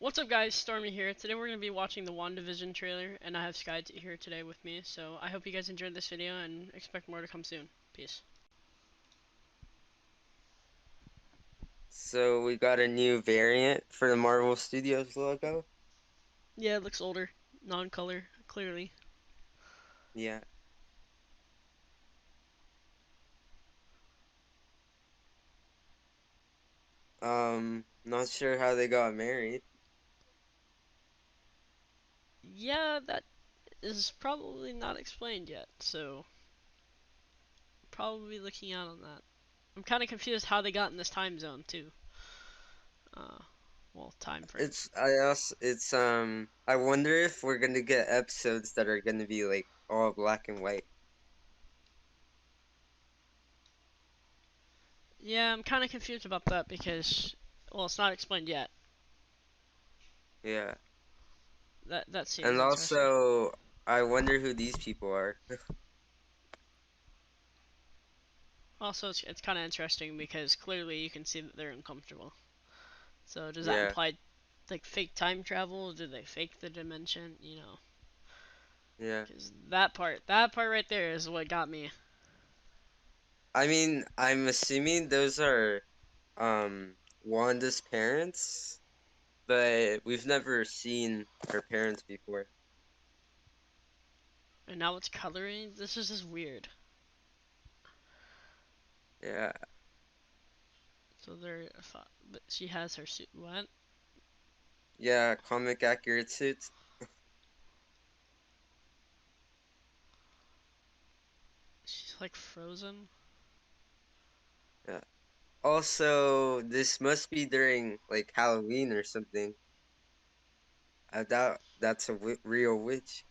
What's up, guys? Stormy here. Today we're going to be watching the WandaVision trailer, and I have Sky here today with me. So I hope you guys enjoyed this video and expect more to come soon. Peace. So we got a new variant for the Marvel Studios logo. Yeah, it looks older, non-color, clearly. Yeah. Not sure how they got married. Yeah, that is probably not explained yet, so probably looking out on that. I'm kind of confused how they got in this time zone too. Uh, well, time frame. I wonder if we're gonna get episodes that are gonna be like all black and white. Yeah, I'm kind of confused about that because, well, it's not explained yet. Yeah. That seems And interesting. also I wonder who these people are. Also, it's kind of interesting because clearly you can see that they're uncomfortable. So does that Yeah. imply like fake time travel? Do they fake the dimension? Yeah. Because that part right there is what got me. I mean, I'm assuming those are Wanda's parents, but we've never seen her parents before. And now it's coloring. This is just weird. Yeah. So but she has her suit. What? Yeah, comic accurate suits. She's like frozen. Yeah. Also, this must be during like Halloween or something. I doubt that's a real witch.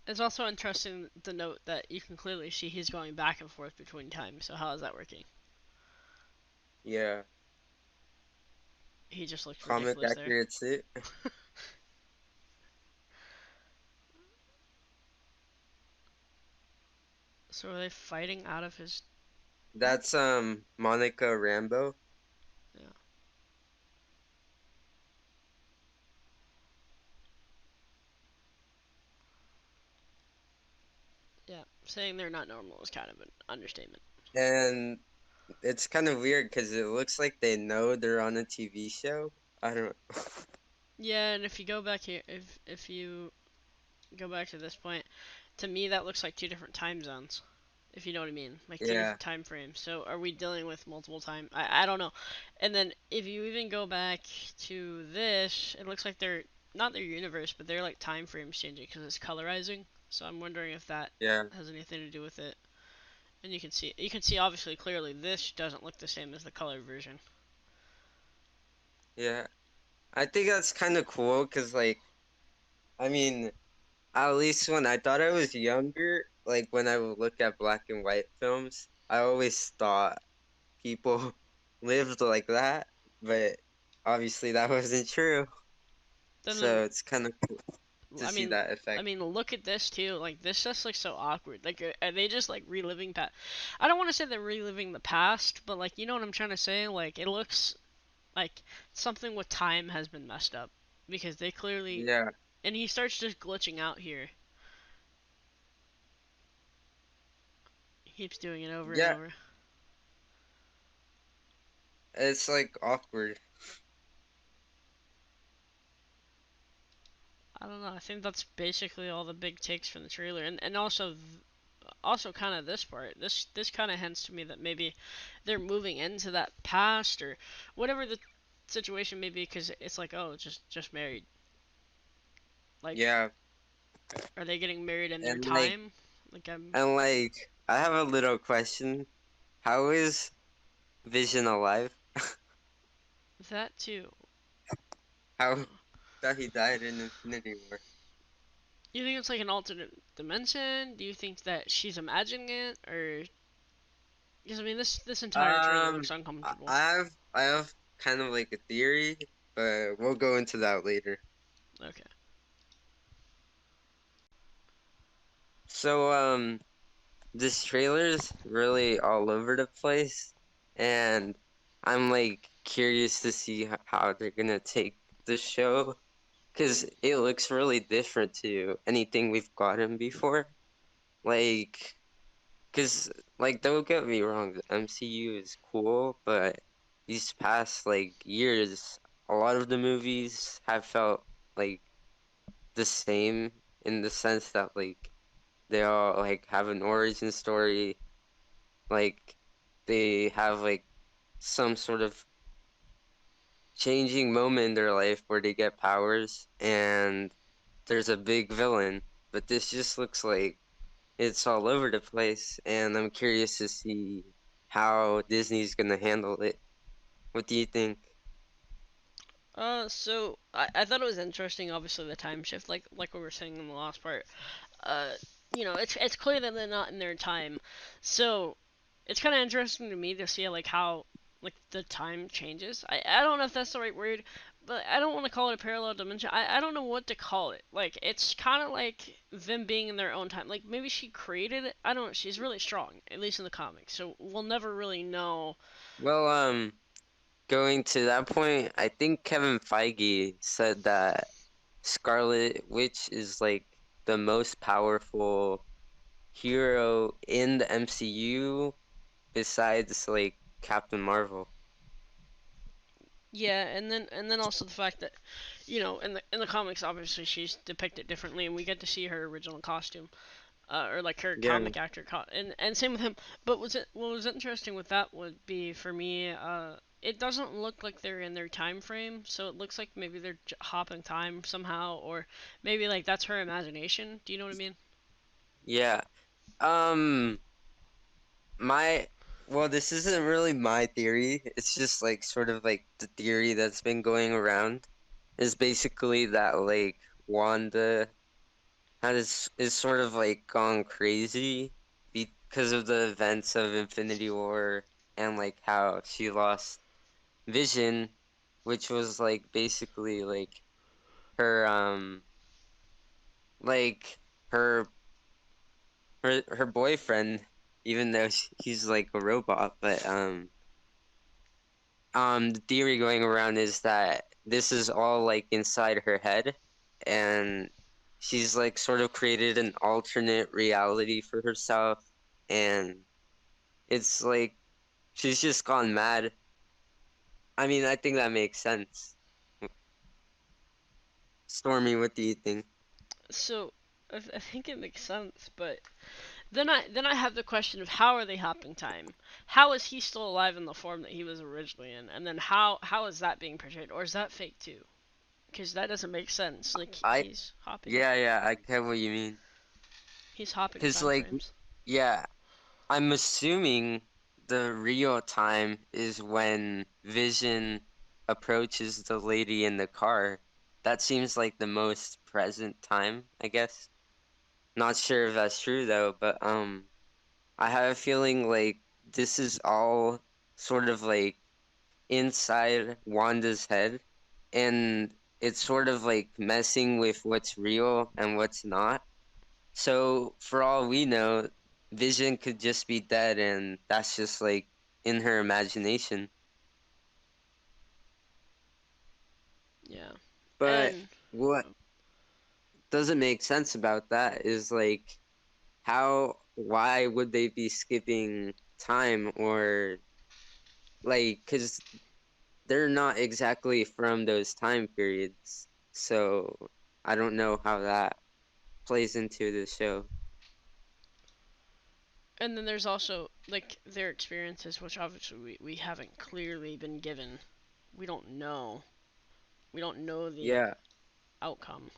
It's also interesting to note that you can clearly see he's going back and forth between time. So how is that working? Yeah, He just looks comic ridiculous there. accurate suit. So are they fighting out of his? That's Monica Rambo. Yeah. Yeah. Saying they're not normal is kind of an understatement. And it's kind of weird because it looks like they know they're on a TV show. I don't know. Yeah, and if you go back here, if you go back to this point, to me that looks like two different time zones. If you know what I mean, like two Yeah, different time frames. So are we dealing with multiple time? I don't know. And then if you even go back to this, it looks like they're not their universe, but they're like time frames changing because it's colorizing. So I'm wondering if that yeah, has anything to do with it. And you can see obviously clearly this doesn't look the same as the color version. yeah. I think that's kind of cool because, like, I mean, at least when I thought I was younger, like when I would look at black and white films, I always thought people lived like that, but obviously that wasn't true. Then So it's kind of cool to I see mean, that I effect. mean, look at this too. Like this just looks so awkward. Like, are they just like reliving past? I don't want to say they're reliving the past, but like, you know what I'm trying to say? Like, it looks like something with time has been messed up because they clearly. Yeah, And he starts just glitching out here. He keeps doing it over and yeah, over. it's like awkward. I don't know. I think that's basically all the big takes from the trailer, and also kind of this part. This kind of hints to me that maybe they're moving into that past or whatever the situation may be, because it's like, oh, just married. Like, Yeah, are they getting married in their and like time? Like, and like I have a little question. How is Vision alive? that too. How that he died in Infinity War? You think it's like an alternate dimension? Do you think that she's imagining it, or because I mean this entire trailer looks uncomfortable. I have kind of like a theory, but we'll go into that later. Okay. So this trailer's really all over the place, and I'm like curious to see how they're gonna take the show because it looks really different to anything we've gotten before. Like, because, like, don't get me wrong, the MCU is cool, but these past, like, years, a lot of the movies have felt, like, the same in the sense that, like, they all, like, have an origin story, like, they have, like, some sort of changing moment in their life where they get powers and there's a big villain, but this just looks like it's all over the place, and I'm curious to see how Disney's gonna handle it. What do you think? So I thought it was interesting, obviously the time shift, like we were saying in the last part. Uh, it's clear that they're not in their time, so it's kind of interesting to me to see like how like the time changes. I don't know if that's the right word, but I don't want to call it a parallel dimension. I don't know what to call it. Like it's kind of like them being in their own time. Like maybe she created it. I don't know. She's really strong, at least in the comics. So we'll never really know. Well, going to that point, I think Kevin Feige said that Scarlet Witch is like the most powerful hero in the MCU besides like Captain Marvel. Yeah, and then also the fact that, in the comics, obviously she's depicted differently, and we get to see her original costume, or like her Yeah. comic actor and same with him. But what was interesting with that would be for me, it doesn't look like they're in their time frame, so it looks like maybe they're hopping time somehow, or maybe like that's her imagination. Do you know what I mean? Yeah. Um, my well, this isn't really my theory. It's just like sort of like the theory that's been going around is basically that like Wanda is sort of like gone crazy because of the events of Infinity War and like how she lost Vision, which was like basically her like her her boyfriend, even though he's like a robot, but the theory going around is that this is all like inside her head, and she's like sort of created an alternate reality for herself, and it's like she's just gone mad. I mean, I think that makes sense. Stormy, what do you think? So I think it makes sense, but then I have the question of how are they hopping time? How is he still alive in the form that he was originally in? And then how is that being portrayed, or is that fake too? Because that doesn't make sense. Like I yeah, I get what you mean. he's hopping Cause time like frames. yeah, I'm assuming the real time is when Vision approaches the lady in the car. That seems like the most present time, I guess. Not sure if that's true though, but I have a feeling like this is all sort of like inside Wanda's head, and it's sort of like messing with what's real and what's not. So for all we know, Vision could just be dead, and that's just like in her imagination. Yeah, But and what doesn't make sense about that is like why would they be skipping time or like, because they're not exactly from those time periods. So I don't know how that plays into the show. and then there's also like their experiences, which obviously we haven't clearly been given. We don't know. We don't know the Yeah. outcome.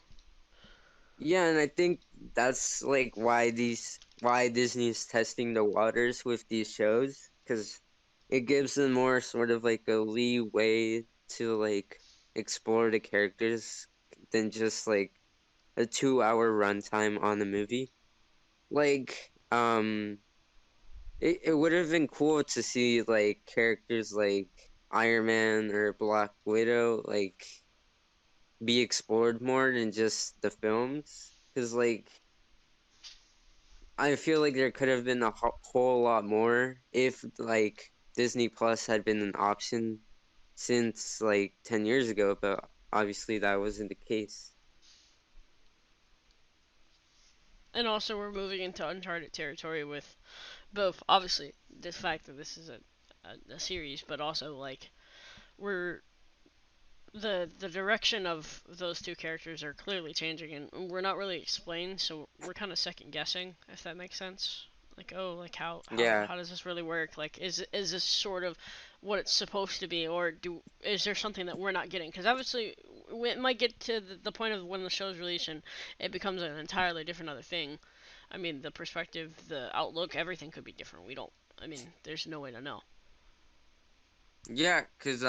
Yeah, and I think that's like why Disney's testing the waters with these shows because it gives them more sort of like a leeway to like explore the characters than just like a 2 hour runtime on the movie. Like, it would have been cool to see like characters like Iron Man or Black Widow like be explored more than just the films. Because like I feel like there could have been a whole lot more if like Disney Plus had been an option since like 10 years ago, but obviously that wasn't the case. And also, we're moving into uncharted territory with both, obviously, the fact that this is a series, but also like we're the direction of those two characters are clearly changing, and we're not really explained, so we're kind of second guessing, if that makes sense. Like, oh, like Yeah, how does this really work? Like, is this sort of what it's supposed to be, or is there something that we're not getting? Because obviously, it might get to the point of when the show's released and it becomes an entirely different other thing. I mean, the perspective, the outlook, everything could be different. We don't. I mean, there's no way to know. yeah, because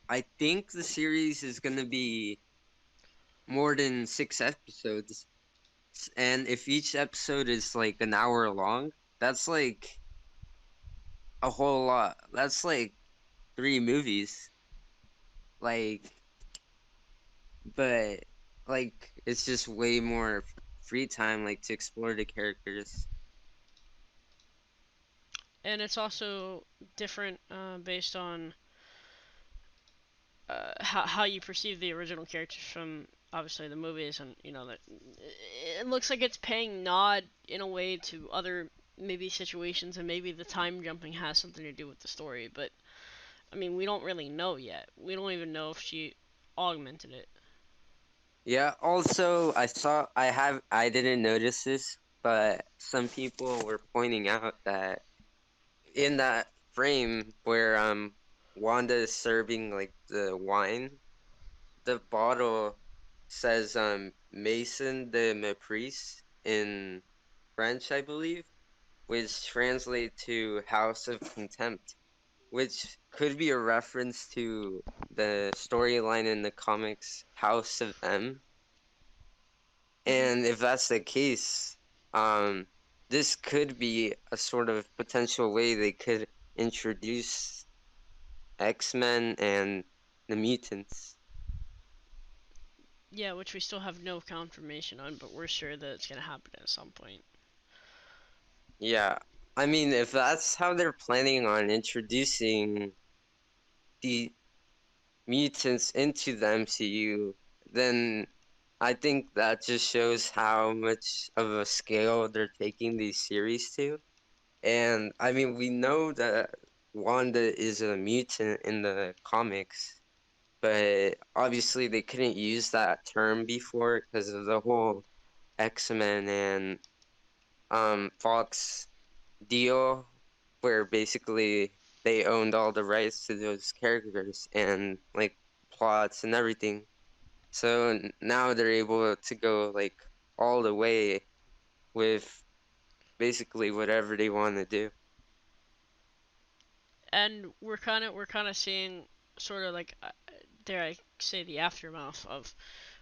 I think the series is gonna be more than 6 episodes. And if each episode is like an hour long, that's like a whole lot. That's like 3 movies. Like, but like it's just way more free time, like to explore the characters. And it's also different based on how you perceive the original characters from obviously the movies, and you know that it looks like it's paying nod in a way to other maybe situations, and maybe the time jumping has something to do with the story. But I mean, we don't really know yet. We don't even know if she augmented it. Yeah, also I didn't notice this, but some people were pointing out that in that frame where Wanda is serving like the wine, the bottle says Mason de Mépris in French, I believe, which translate to House of Contempt, which could be a reference to the storyline in the comics House of M. Hmm. And if that's the case, um, this could be a sort of potential way they could introduce X-Men and the mutants. Yeah, which we still have no confirmation on, but we're sure that it's gonna happen at some point. Yeah, I mean, if that's how they're planning on introducing the mutants into the MCU, then I think that just shows how much of a scale they're taking these series to. And I mean, we know that Wanda is a mutant in the comics, but obviously they couldn't use that term before because of the whole X-Men and Fox deal, where basically they owned all the rights to those characters and like plots and everything. So now they're able to go like all the way with basically whatever they want to do. And we're kind of seeing sort of like dare I say the aftermath of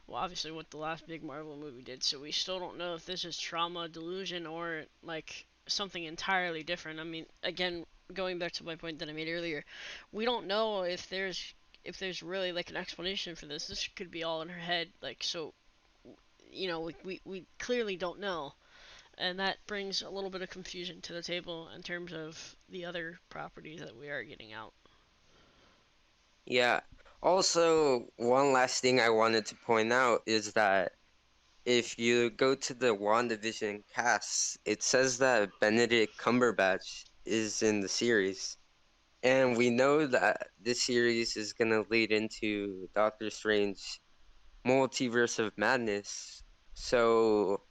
well, obviously what the last big Marvel movie did. So we still don't know if this is trauma, delusion, or like something entirely different. I mean, again, going back to my point that I made earlier, we don't know if there's really like an explanation for this. This could be all in her head. Like so, we clearly don't know, and that brings a little bit of confusion to the table in terms of the other properties that we are getting out. Yeah. Also, one last thing I wanted to point out is that if you go to the WandaVision cast, it says that Benedict Cumberbatch is in the series. And we know that this series is going to lead into Doctor Strange Multiverse of Madness. So,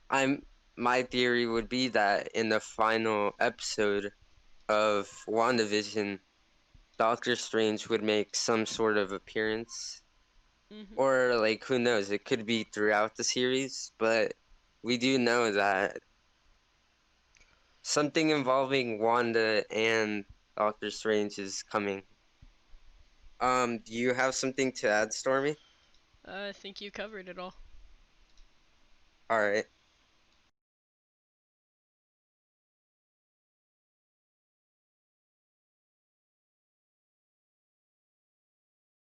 I'm my theory would be that in the final episode of WandaVision, Doctor Strange would make some sort of appearance. Hmm. Or like who knows, it could be throughout the series, but we do know that something involving Wanda and Doctor Strange is coming. Do you have something to add, Stormy? I think you covered it all. All right.